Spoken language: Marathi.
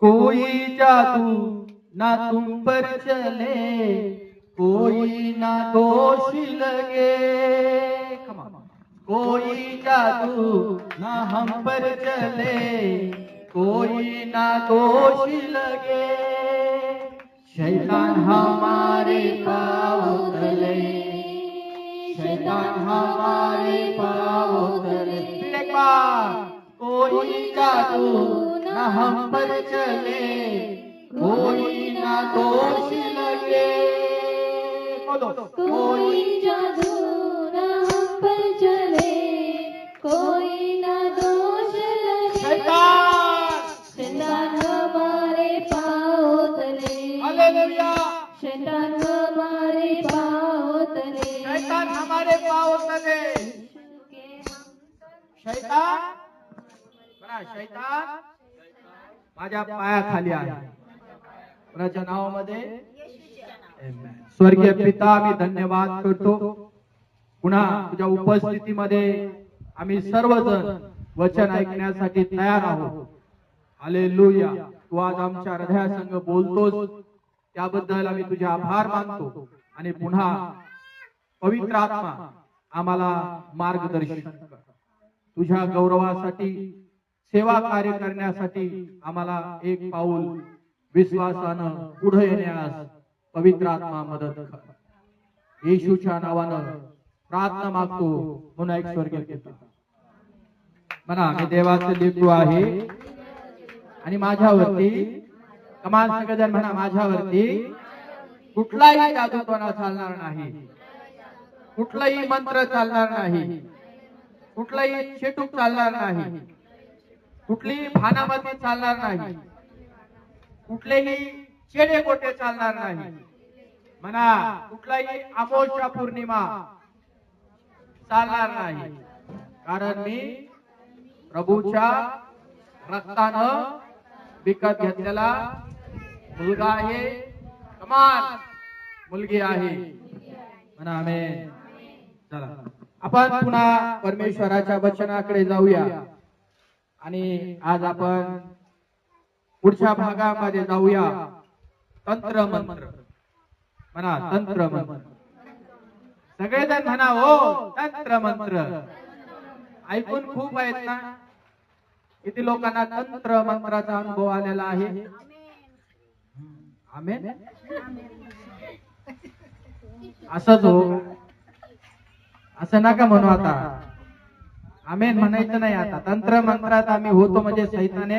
कोई जादू ना तुम पर चले, कोई ना दोष लगे। कोई जादू ना हम पर चले, कोई ना दोष लगे। शैतान हमारे पाँव तले, शैतान हमारे पाँव तले। एक बार, कोई जादू ना हम पर चले, कोई ना दोष लगे। बोलो, कोई जादू ना हम पर चले, कोई ना दोष लगे। शैतान शैतान हमारे पाँव तले, हालेलुया। शैतान हमारे पाँव तले, शैतान हमारे पाँव तले। शैतान बघा, शैतान माझ्या पायाखाली आहे। कोणाच्या नावामध्ये? स्वर्गीय पिता, मी धन्यवाद करतो पुन्हा तुझ्या उपस्थितीमध्ये आम्ही सर्वजण वचन ऐकण्यासाठी तयार आहोत। हालेलुया। तू आज आमच्या हृदयासंग बोलतोस त्याबद्दल आम्ही तुझे आभार मानतो आणि पुन्हा पवित्र आत्मा आम्हाला मार्गदर्शन कर। तुझ्या गौरवासाठी सेवा कार्य करण्यासाठी आम्हाला एक पाऊल विश्वासानं पुढे येण्यास पवित्र आत्मा मदत कर। येशूच्या नावानं प्रार्थना मागतो। पुन्हा एक स्वर्गीय पिता, म्हणा मी देवाचे लेकरू आहे आणि माझ्यावरती, कमाल सगळेजण म्हणा, माझ्यावरती कुठलाही जादूटोणा चालणार नाही, कुठलाही मंत्र चालणार नाही, कुठलाही चेटूक चालणार नाही, कुठलीही भानामती चालणार नाही, कुठलेही चेडे गोटे चालणार नाही। म्हणा कुठलाही अमावस्या पौर्णिमा चालणार नाही, कारण मी प्रभूच्या रक्तानं विकत घेतलेला मुलगा आहे, कमाल मुलगी आहे। म्हणा आमेन। चला आपण पुन्हा परमेश्वराच्या वचनाकडे जाऊया आणि आज आपण पुढच्या भागामध्ये जाऊया। तंत्र मंत्र, म्हणा तंत्र मंत्र। सगळेजण म्हणा हो तंत्र मंत्र। ऐकून खूप आहेत ना? किती लोकांना तंत्र मंत्राचा अनुभव आलेला आहे? आमेन। असंच हो, असं नका म्हणू आता। आमेन म्हणायचं नाही आता। तंत्र मंत्रात आम्ही होतो म्हणजे सैताने